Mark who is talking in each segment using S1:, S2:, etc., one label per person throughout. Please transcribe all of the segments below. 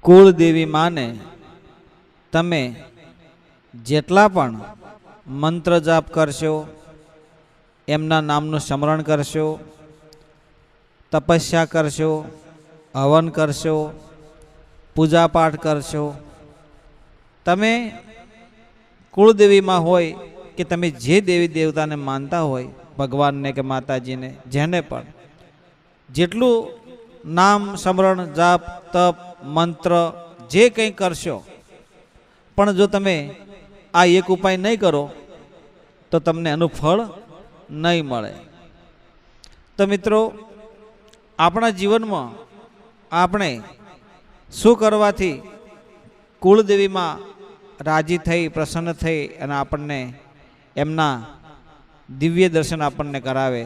S1: કુળદેવી માને તમે જેટલા પણ મંત્ર જાપ કરશો, એમના નામનું સ્મરણ કરશો, તપસ્યા કરશો, હવન કરશો, પૂજાપાઠ કરશો, તમે કુળદેવીમાં હોય કે તમે જે દેવી દેવતાને માનતા હોય, ભગવાનને કે માતાજીને, જેને પણ જેટલું નામ સ્મરણ જાપ તપ મંત્ર જે કંઈ કરશો, પણ જો તમે આ એક ઉપાય નહીં કરો તો તમને એનું ફળ નહીં મળે. તો મિત્રો, આપણા જીવનમાં આપણે શું કરવાથી કુળદેવીમાં રાજી થઈ પ્રસન્ન થઈ અને આપણને એમના દિવ્ય દર્શન આપણને કરાવે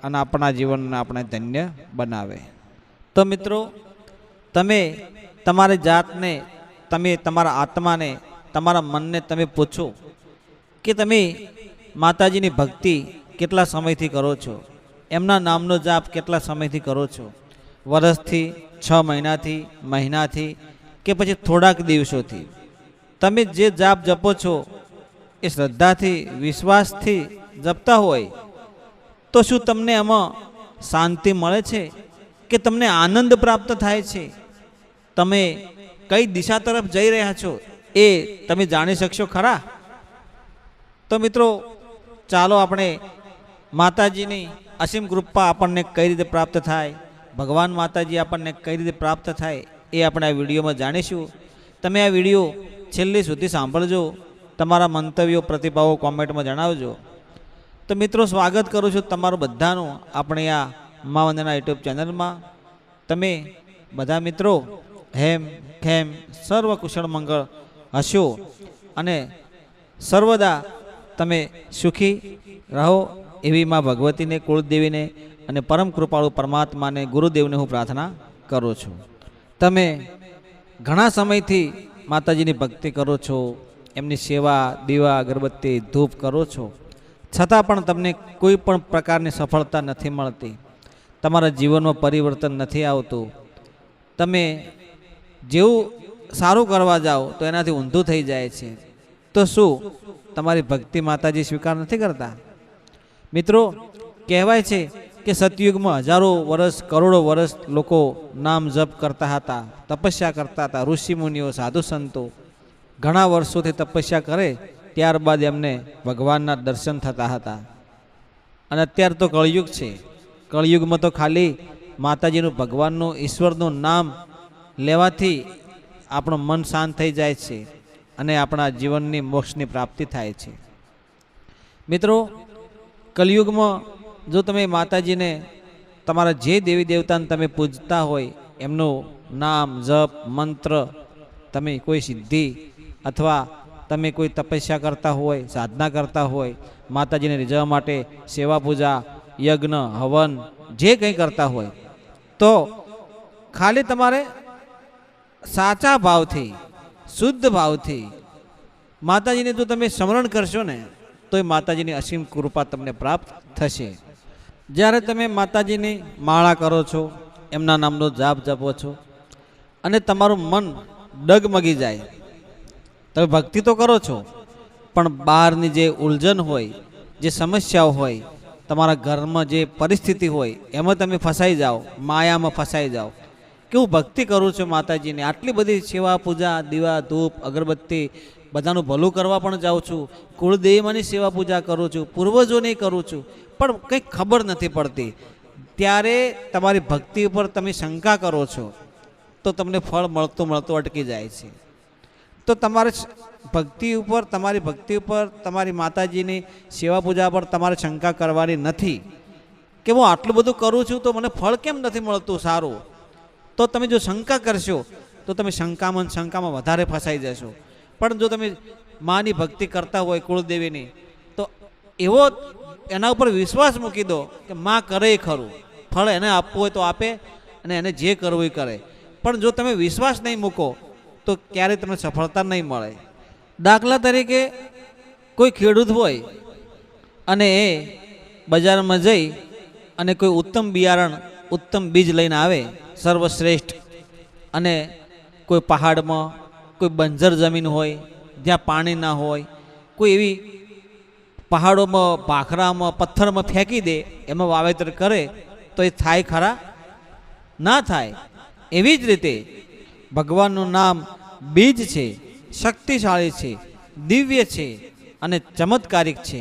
S1: અને આપણા જીવનને આપણે ધન્ય બનાવે. તો મિત્રો, તમે તમારી જાતને, તમે તમારા આત્માને, તમારા મનને તમે પૂછો કે તમે માતાજીની ભક્તિ કેટલા સમયથી કરો છો, એમના નામનો જાપ કેટલા સમયથી કરો છો, વર્ષથી, 6 મહિનાથી, મહિનાથી કે પછી થોડાક દિવસોથી. તમે જે જાપ જપો છો એ શ્રદ્ધાથી વિશ્વાસથી જપતા હોય તો શું તમને એમાં શાંતિ મળે છે કે તમને આનંદ પ્રાપ્ત થાય છે? તમે કઈ દિશા તરફ જઈ રહ્યા છો એ તમે જાણી શકશો ખરા? તો મિત્રો, ચાલો આપણે માતાજીની અસીમ કૃપા આપણને કઈ રીતે પ્રાપ્ત થાય, ભગવાન માતાજી આપણને કઈ રીતે પ્રાપ્ત થાય એ આપણે આ વિડીયોમાં જાણીશું. તમે આ વિડીયો છેલ્લે સુધી સાંભળજો, તમારા મંતવ્યો પ્રતિભાવો કોમેન્ટમાં જણાવજો. તો મિત્રો, સ્વાગત કરું છું તમારું બધાનું આપણે આ મા વંદના યુટ્યુબ ચેનલમાં. તમે બધા મિત્રો હેમ ખેમ સર્વ કુશળ મંગળ હશો અને સર્વદા તમે સુખી રહો એવી મા ભગવતીને, કુળદેવીને અને પરમ કૃપાળુ પરમાત્માને, ગુરુદેવને હું પ્રાર્થના કરું છું. તમે ઘણા સમયથી માતાજીની ભક્તિ કરો છો, એમની સેવા દીવા અગરબત્તી ધૂપ કરો છો, છતાં પણ તમને કોઈ પણ પ્રકારની સફળતા નથી મળતી, તમારા જીવનમાં પરિવર્તન નથી આવતું. તમે જેવું સારું કરવા જાઓ તો એનાથી ઊંધું થઈ જાય છે. તો શું તમારી ભક્તિ માતાજી સ્વીકાર નથી કરતા? મિત્રો, કહેવાય છે કે સતયુગમાં હજારો વર્ષ, કરોડો વર્ષ લોકો નામ જપ કરતા હતા, તપસ્યા કરતા હતા. ઋષિ મુનિઓ, સાધુ સંતો ઘણા વર્ષોથી તપસ્યા કરે, ત્યારબાદ એમને ભગવાનના દર્શન થતા હતા. અને અત્યારે તો કળયુગ છે. કળયુગમાં તો ખાલી માતાજીનું, ભગવાનનું, ઈશ્વરનું નામ લેવાથી આપણું મન શાંત થઈ જાય છે અને આપણા જીવનની મોક્ષની પ્રાપ્તિ થાય છે. મિત્રો, કલયુગમાં જો તમે માતાજીને, તમારા જે દેવી દેવતાને તમે પૂજતા હોય એમનું નામ જપ મંત્ર, તમે કોઈ સિદ્ધિ અથવા તમે કોઈ તપસ્યા કરતા હોય, સાધના કરતા હોય, માતાજીને રીઝવવા માટે સેવા પૂજા યજ્ઞ હવન જે કંઈ કરતા હોય, તો ખાલી તમારે સાચા ભાવથી, શુદ્ધ ભાવથી માતાજીને જો તમે સ્મરણ કરશો ને તો એ માતાજીની અસીમ કૃપા તમને પ્રાપ્ત થશે. જ્યારે તમે માતાજીની માળા કરો છો, એમના નામનો જાપ જપો છો અને તમારું મન ડગમગી જાય, તમે ભક્તિ તો કરો છો પણ બહારની જે ઉલઝન હોય, જે સમસ્યાઓ હોય, તમારા ઘરમાં જે પરિસ્થિતિ હોય એમાં તમે ફસાઈ જાઓ, માયામાં ફસાઈ જાઓ કે હું ભક્તિ કરું છું માતાજીને, આટલી બધી સેવા પૂજા દીવા ધૂપ અગરબત્તી બધાનું ભલું કરવા પણ જાઉં છું, કુળદેવીમાંની સેવા પૂજા કરું છું, પૂર્વજોની કરું છું, પણ કંઈ ખબર નથી પડતી. ત્યારે તમારી ભક્તિ ઉપર તમે શંકા કરો છો તો તમને ફળ મળતું અટકી જાય છે. તો તમારે ભક્તિ ઉપર, તમારી ભક્તિ ઉપર, તમારી માતાજીની સેવા પૂજા પર તમારે શંકા કરવાની નથી કે હું આટલું બધું કરું છું તો મને ફળ કેમ નથી મળતું સારું. તો તમે જો શંકા કરશો તો તમે શંકામાં વધારે ફસાઈ જશો. પણ જો તમે માની ભક્તિ કરતા હોય, કુળદેવીની, તો એવો એના ઉપર વિશ્વાસ મૂકી દો કે માં કરે ખરું, ફળ એને આપવું હોય તો આપે અને એને જે કરવું એ કરે. પણ જો તમે વિશ્વાસ નહીં મૂકો તો ક્યારેય તમને સફળતા નહીં મળે. દાખલા તરીકે કોઈ ખેડૂત હોય અને એ બજારમાં જઈ અને કોઈ ઉત્તમ બિયારણ, ઉત્તમ બીજ લઈને આવે સર્વશ્રેષ્ઠ, અને કોઈ પહાડમાં, કોઈ બંજર જમીન હોય જ્યાં પાણી ના હોય, કોઈ એવી પહાડોમાં, ભાખરામાં, પથ્થરમાં ફેંકી દે, એમાં વાવેતર કરે તો એ થાય ખરા? ના થાય. એવી જ રીતે ભગવાનનું નામ બીજ છે, શક્તિશાળી છે, દિવ્ય છે અને ચમત્કારિક છે.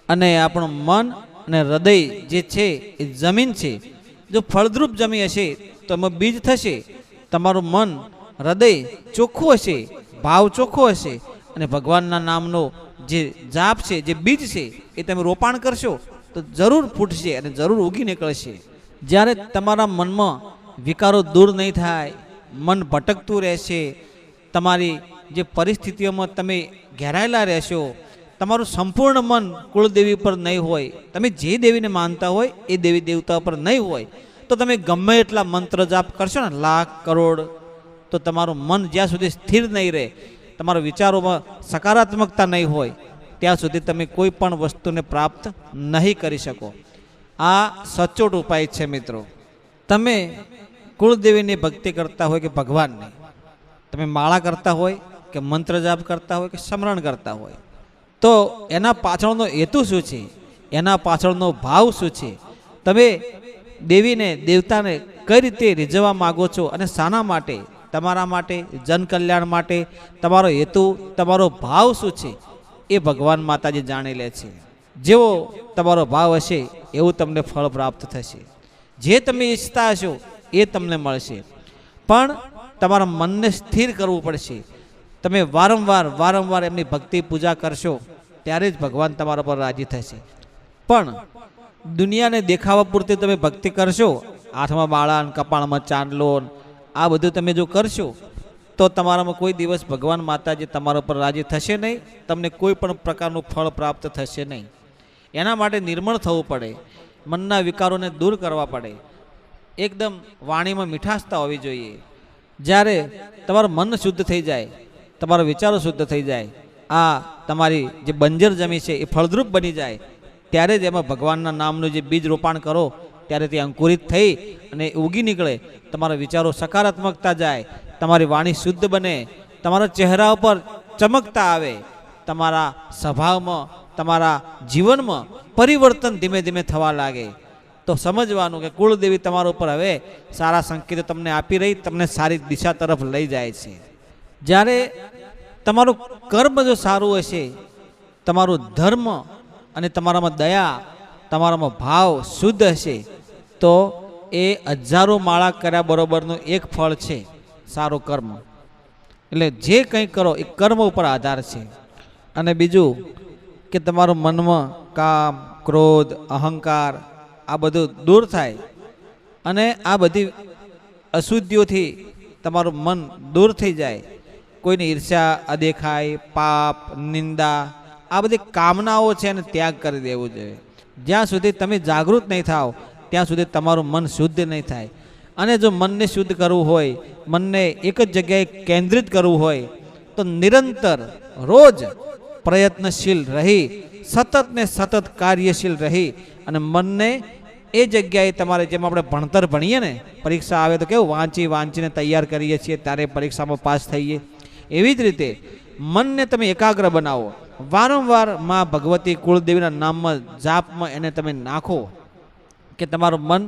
S1: અને આપણું મન અને હૃદય જે છે એ જમીન છે. જો ફળદ્રુપ જમી હશે તો એમાં બીજ થશે. તમારું મન હૃદય ચોખ્ખું હશે, ભાવ ચોખ્ખો હશે અને ભગવાનના નામનો જે જાપ છે, જે બીજ છે એ તમે રોપાણ કરશો તો જરૂર ફૂટશે અને જરૂર ઉગી નીકળશે. જ્યારે તમારા મનમાં વિકારો દૂર નહીં થાય, મન ભટકતું રહેશે, તમારી જે પરિસ્થિતિઓમાં તમે ઘેરાયેલા રહેશો, તમારું સંપૂર્ણ મન કુળદેવી પર નહીં હોય, તમે જે દેવીને માનતા હોય એ દેવી દેવતા પર નહીં હોય, તો તમે ગમે એટલા મંત્ર જાપ કરશો ને લાખ કરોડ, તો તમારું મન જ્યાં સુધી સ્થિર નહીં રહે, તમારા વિચારોમાં સકારાત્મકતા નહીં હોય, ત્યાં સુધી તમે કોઈ પણ વસ્તુને પ્રાપ્ત નહીં કરી શકો. આ સચોટ ઉપાય છે મિત્રો. તમે કુળદેવીની ભક્તિ કરતા હોય કે ભગવાનની, તમે માળા કરતા હોય કે મંત્ર જાપ કરતા હોય કે સ્મરણ કરતા હોય, તો એના પાછળનો હેતુ શું છે, એના પાછળનો ભાવ શું છે, તમે દેવીને દેવતાને કઈ રીતે રીઝવવા માગો છો અને શાના માટે, તમારા માટે, જનકલ્યાણ માટે તમારો હેતુ, તમારો ભાવ શું છે એ ભગવાન માતાજી જાણી લે છે. જેવો તમારો ભાવ હશે એવું તમને ફળ પ્રાપ્ત થશે. જે તમે ઈચ્છતા હશો એ તમને મળશે. પણ તમારા મનને સ્થિર કરવું પડશે. તમે વારંવાર એમની ભક્તિ પૂજા કરશો ત્યારે જ ભગવાન તમારા પર રાજી થશે. પણ દુનિયાને દેખાવા પૂરતી તમે ભક્તિ કરશો, હાથમાં માળા, કપાળમાં ચાંદલો, આ બધું તમે જો કરશો તો તમારામાં કોઈ દિવસ ભગવાન માતાજી તમારા પર રાજી થશે નહીં, તમને કોઈ પણ પ્રકારનું ફળ પ્રાપ્ત થશે નહીં. એના માટે નિર્મળ થવું પડે, મનના વિકારોને દૂર કરવા પડે, એકદમ વાણીમાં મીઠાશતા હોવી જોઈએ. જ્યારે તમારું મન શુદ્ધ થઈ જાય, તમારા વિચારો શુદ્ધ થઈ જાય, આ તમારી જે બંજર જમી છે એ ફળદ્રુપ બની જાય, ત્યારે જ એમાં ભગવાનના નામનું જે બીજ રોપાણ કરો ત્યારે તે અંકુરિત થઈ અને ઉગી નીકળે. તમારા વિચારો સકારાત્મકતા જાય, તમારી વાણી શુદ્ધ બને, તમારા ચહેરા ઉપર ચમકતા આવે, તમારા સ્વભાવમાં, તમારા જીવનમાં પરિવર્તન ધીમે ધીમે થવા લાગે. તો સમજવાનું કે કુળદેવી તમારા ઉપર હવે સારા સંકેતો તમને આપી રહી, તમને સારી દિશા તરફ લઈ જાય છે. જ્યારે તમારું કર્મ જો સારું હશે, તમારું ધર્મ અને તમારામાં દયા, તમારામાં ભાવ શુદ્ધ હશે, તો એ હજારો માળા કર્યા બરોબરનું એક ફળ છે, સારું કર્મ. એટલે જે કંઈ કરો એ કર્મ ઉપર આધાર છે. અને બીજું કે તમારું મનમાં કામ, ક્રોધ, અહંકાર આ બધું દૂર થાય અને આ બધી અશુદ્ધિઓથી તમારું મન દૂર થઈ જાય. કોઈની ઈર્ષ્યા, અદેખાઈ, પાપ, નિંદા આ બધી કામનાઓ છે એને ત્યાગ કરી દેવું જોઈએ. જ્યાં સુધી તમે જાગૃત નહીં થાવ ત્યાં સુધી તમારું મન શુદ્ધ નહીં થાય. અને જો મનને શુદ્ધ કરવું હોય, મનને એક જ જગ્યાએ કેન્દ્રિત કરવું હોય, તો નિરંતર રોજ પ્રયત્નશીલ રહી, સતત ને સતત કાર્યશીલ રહી અને મનને એ જગ્યાએ તમારે, જેમ આપણે ભણતર ભણીએ ને, પરીક્ષા આવે તો કેવું વાંચીને તૈયાર કરીએ છીએ ત્યારે પરીક્ષામાં પાસ થઈએ, એવી જ રીતે મનને તમે એકાગ્ર બનાવો. વારંવાર માં ભગવતી કુળદેવીના નામમાં, જાપમાં એને તમે નાખો કે તમારું મન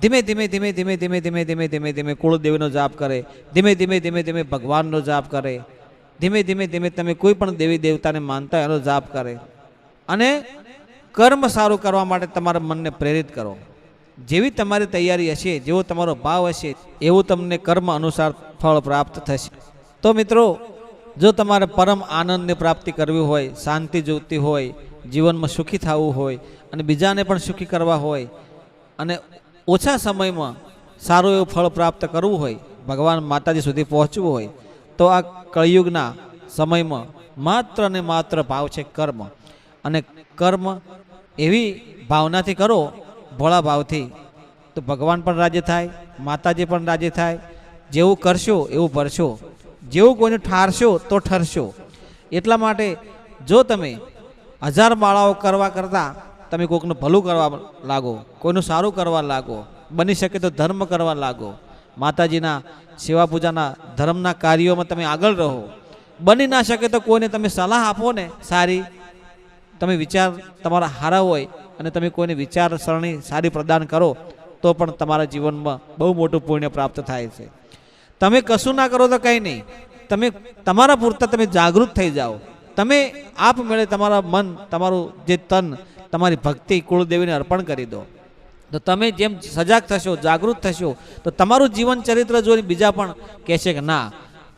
S1: ધીમે ધીમે કુળદેવીનો જાપ કરે, ધીમે ભગવાનનો જાપ કરે, ધીમે તમે કોઈ પણ દેવી દેવતાને માનતા એનો જાપ કરે. અને કર્મ સારું કરવા માટે તમારા મનને પ્રેરિત કરો. જેવી તમારી તૈયારી હશે, જેવો તમારો ભાવ હશે, એવું તમને કર્મ અનુસાર ફળ પ્રાપ્ત થશે. તો મિત્રો, જો તમારે પરમ આનંદની પ્રાપ્તિ કરવી હોય, શાંતિ જોઈતી હોય, જીવનમાં સુખી થવું હોય અને બીજાને પણ સુખી કરવા હોય અને ઓછા સમયમાં સારું એવું ફળ પ્રાપ્ત કરવું હોય, ભગવાન માતાજી સુધી પહોંચવું હોય, તો આ કળિયુગના સમયમાં માત્ર ને માત્ર ભાવ છે કર્મ. અને કર્મ એવી ભાવનાથી કરો, ભોળા ભાવથી, તો ભગવાન પણ રાજી થાય, માતાજી પણ રાજી થાય. જેવું કરશો એવું ભરશો, જેવું કોઈને ઠારશો તો ઠરશો. એટલા માટે જો તમે 1000 માળાઓ કરવા કરતાં તમે કોઈકનું ભલું કરવા લાગો, કોઈનું સારું કરવા લાગો, બની શકે તો ધર્મ કરવા લાગો, માતાજીના સેવા પૂજાના ધર્મના કાર્યોમાં તમે આગળ રહો. બની ના શકે તો કોઈને તમે સલાહ આપો ને સારી, તમે વિચાર તમારા સારા હોય અને તમે કોઈને વિચારસરણી સારી પ્રદાન કરો તો પણ તમારા જીવનમાં બહુ મોટું પુણ્ય પ્રાપ્ત થાય છે. તમે કશું ના કરો તો કંઈ નહીં, તમે તમારા પૂરતા તમે જાગૃત થઈ જાઓ. તમે આપમેળે તમારા મન, તમારું જે તન, તમારી ભક્તિ કુળદેવીને અર્પણ કરી દો. તો તમે જેમ સજાગ થશો, જાગૃત થશો, તો તમારું જીવન ચરિત્ર જોઈને બીજા પણ કહેશે કે ના,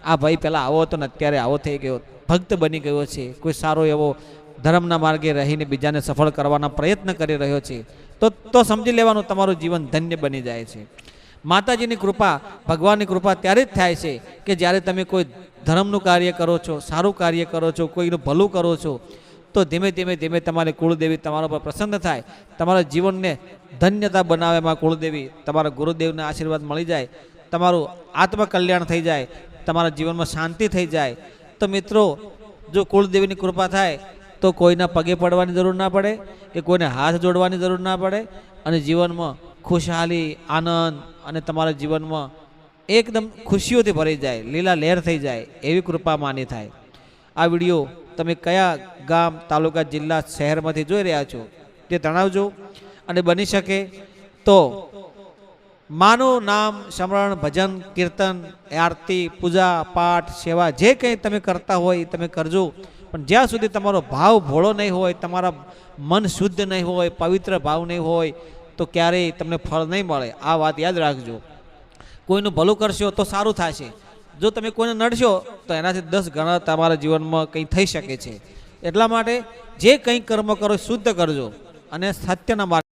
S1: આ ભાઈ પહેલાં આવો હતો ને અત્યારે આવો થઈ ગયો, ભક્ત બની ગયો છે, કોઈ સારો એવો ધર્મના માર્ગે રહીને બીજાને સફળ કરવાના પ્રયત્ન કરી રહ્યો છે, તો સમજી લેવાનું તમારું જીવન ધન્ય બની જાય છે. માતાજીની કૃપા, ભગવાનની કૃપા ત્યારે જ થાય છે કે જ્યારે તમે કોઈ ધર્મનું કાર્ય કરો છો, સારું કાર્ય કરો છો, કોઈનું ભલું કરો છો, તો ધીમે ધીમે ધીમે તમારી કુળદેવી તમારા પર પ્રસન્ન થાય, તમારા જીવનને ધન્યતા બનાવવામાં કુળદેવી, તમારા ગુરુદેવના આશીર્વાદ મળી જાય, તમારું આત્મકલ્યાણ થઈ જાય, તમારા જીવનમાં શાંતિ થઈ જાય. તો મિત્રો, જો કુળદેવીની કૃપા થાય તો કોઈના પગે પડવાની જરૂર ના પડે કે કોઈને હાથ જોડવાની જરૂર ના પડે, અને જીવનમાં ખુશહાલી, આનંદ અને તમારા જીવનમાં એકદમ ખુશીઓથી ભરી જાય, લીલા લહેર થઈ જાય, એવી કૃપા માની થાય. આ વિડીયો તમે કયા ગામ, તાલુકા, જિલ્લા, શહેરમાંથી જોઈ રહ્યા છો તે જણાવજો. અને બની શકે તો માનું નામ સ્મરણ, ભજન, કીર્તન, આરતી, પૂજા, પાઠ, સેવા જે કંઈ તમે કરતા હોય એ તમે કરજો. પણ જ્યાં સુધી તમારો ભાવ ભોળો નહીં હોય, તમારા મન શુદ્ધ નહીં હોય, પવિત્ર ભાવ નહીં હોય, તો ક્યારેય તમને ફળ નહીં મળે. આ વાત યાદ રાખજો. કોઈનું ભલું કરશો તો સારું થશે, જો તમે કોઈને નડશો તો એનાથી 10 ગણા તમારા જીવનમાં કંઈ થઈ શકે છે. એટલા માટે જે કંઈ કર્મ કરો શુદ્ધ કરજો અને સત્યના માર્ગ